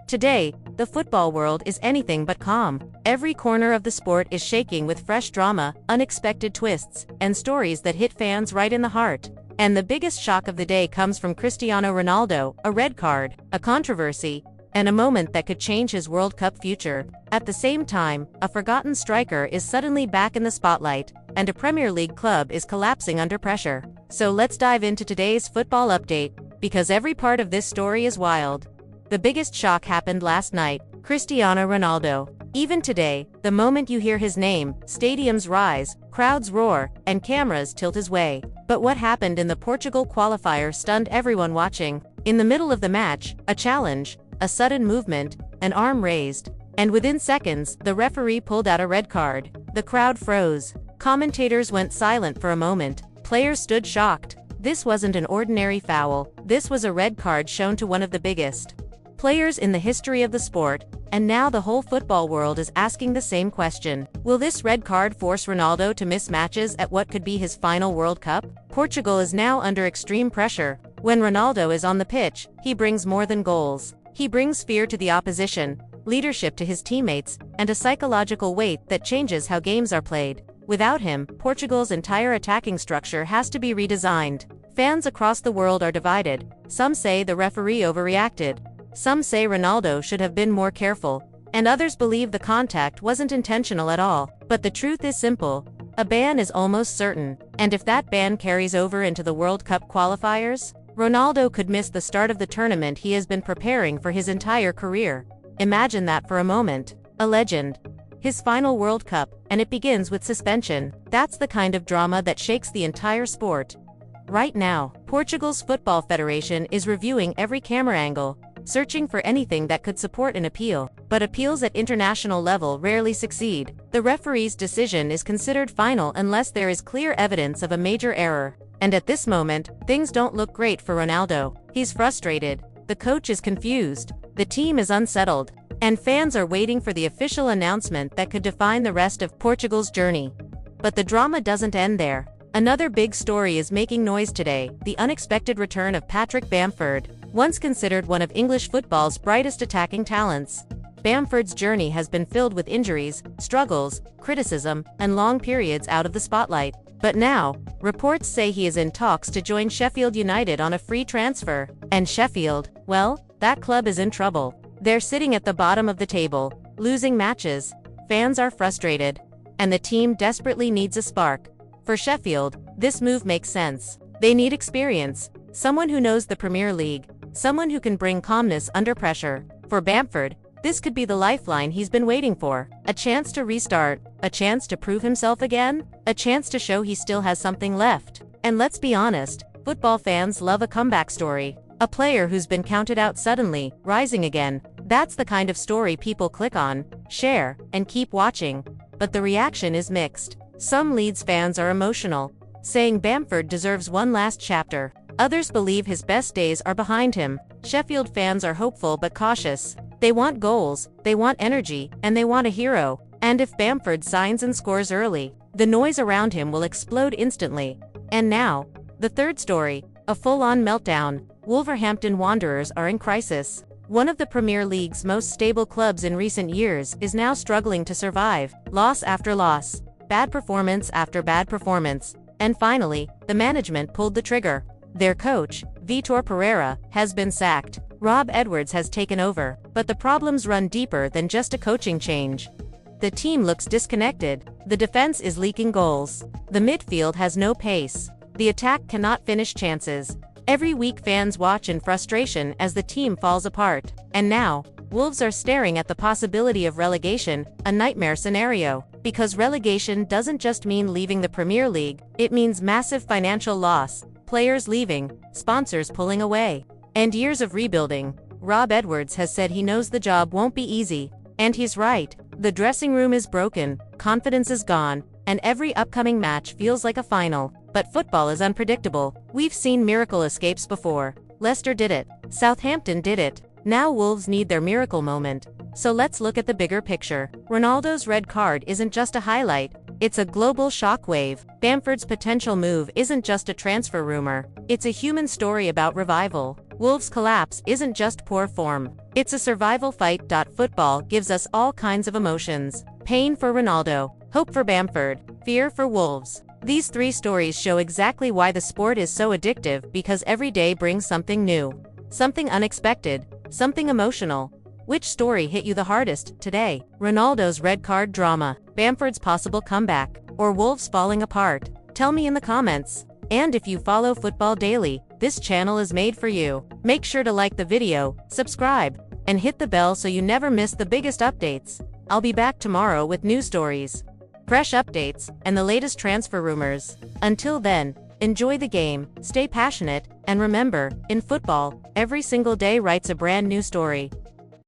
Today, the football world is anything but calm. Every corner of the sport is shaking with fresh drama, unexpected twists, and stories that hit fans right in the heart. And the biggest shock of the day comes from Cristiano Ronaldo, a red card, a controversy, and a moment that could change his World Cup future. At the same time, a forgotten striker is suddenly back in the spotlight, and a Premier League club is collapsing under pressure. So let's dive into today's football update, because every part of this story is wild. The biggest shock happened last night. Cristiano Ronaldo. Even today, the moment you hear his name, stadiums rise, crowds roar, and cameras tilt his way. But what happened in the Portugal qualifier stunned everyone watching. In the middle of the match, a challenge, a sudden movement, an arm raised, and within seconds, the referee pulled out a red card. The crowd froze. Commentators went silent for a moment. Players stood shocked. This wasn't an ordinary foul. This was a red card shown to one of the biggest players in the history of the sport, and now the whole football world is asking the same question. Will this red card force Ronaldo to miss matches at what could be his final World Cup? Portugal is now under extreme pressure. When Ronaldo is on the pitch, he brings more than goals. He brings fear to the opposition, leadership to his teammates, and a psychological weight that changes how games are played. Without him, Portugal's entire attacking structure has to be redesigned. Fans across the world are divided. Some say the referee overreacted. Some say Ronaldo should have been more careful, and others believe the contact wasn't intentional at all. But the truth is simple. A ban is almost certain, and if that ban carries over into the World Cup qualifiers, Ronaldo could miss the start of the tournament he has been preparing for his entire career. Imagine that for a moment. A legend. His final World Cup, and it begins with suspension. That's the kind of drama that shakes the entire sport. Right now, Portugal's Football Federation is reviewing every camera angle, searching for anything that could support an appeal. But appeals at international level rarely succeed. The referee's decision is considered final unless there is clear evidence of a major error. And at this moment, things don't look great for Ronaldo. He's frustrated, the coach is confused, the team is unsettled, and fans are waiting for the official announcement that could define the rest of Portugal's journey. But the drama doesn't end there. Another big story is making noise today: the unexpected return of Patrick Bamford, once considered one of English football's brightest attacking talents. Bamford's journey has been filled with injuries, struggles, criticism, and long periods out of the spotlight. But now, reports say he is in talks to join Sheffield United on a free transfer. And Sheffield, well, that club is in trouble. They're sitting at the bottom of the table, losing matches. Fans are frustrated, and the team desperately needs a spark. For Sheffield, this move makes sense. They need experience, someone who knows the Premier League, someone who can bring calmness under pressure. For Bamford, this could be the lifeline he's been waiting for. A chance to restart, a chance to prove himself again, a chance to show he still has something left. And let's be honest, football fans love a comeback story. A player who's been counted out suddenly, rising again. That's the kind of story people click on, share, and keep watching. But the reaction is mixed. Some Leeds fans are emotional, saying Bamford deserves one last chapter. Others believe his best days are behind him. Sheffield fans are hopeful but cautious. They want goals, they want energy, and they want a hero. And if Bamford signs and scores early, the noise around him will explode instantly. And now, the third story, a full-on meltdown. Wolverhampton Wanderers are in crisis. One of the Premier League's most stable clubs in recent years is now struggling to survive. Loss after loss, bad performance after bad performance. And finally, the management pulled the trigger. Their coach, Vitor Pereira, has been sacked. Rob Edwards has taken over, but the problems run deeper than just a coaching change. The team looks disconnected. The defense is leaking goals. The midfield has no pace. The attack cannot finish chances. Every week fans watch in frustration as the team falls apart. And now, Wolves are staring at the possibility of relegation, a nightmare scenario. Because relegation doesn't just mean leaving the Premier League, it means massive financial loss, players leaving, sponsors pulling away, and years of rebuilding. Rob Edwards has said he knows the job won't be easy. And he's right. The dressing room is broken, confidence is gone, and every upcoming match feels like a final. But football is unpredictable. We've seen miracle escapes before. Leicester did it. Southampton did it. Now Wolves need their miracle moment. So let's look at the bigger picture. Ronaldo's red card isn't just a highlight. It's a global shockwave. Bamford's potential move isn't just a transfer rumor. It's a human story about revival. Wolves' collapse isn't just poor form. It's a survival fight. Football gives us all kinds of emotions. Pain for Ronaldo, hope for Bamford, fear for Wolves. These three stories show exactly why the sport is so addictive, because every day brings something new. Something unexpected, something emotional. Which story hit you the hardest today? Ronaldo's red card drama, Bamford's possible comeback, or Wolves falling apart? Tell me in the comments. And if you follow Football Daily, this channel is made for you. Make sure to like the video, subscribe, and hit the bell so you never miss the biggest updates. I'll be back tomorrow with new stories, fresh updates, and the latest transfer rumors. Until then, enjoy the game, stay passionate, and remember, in football, every single day writes a brand new story.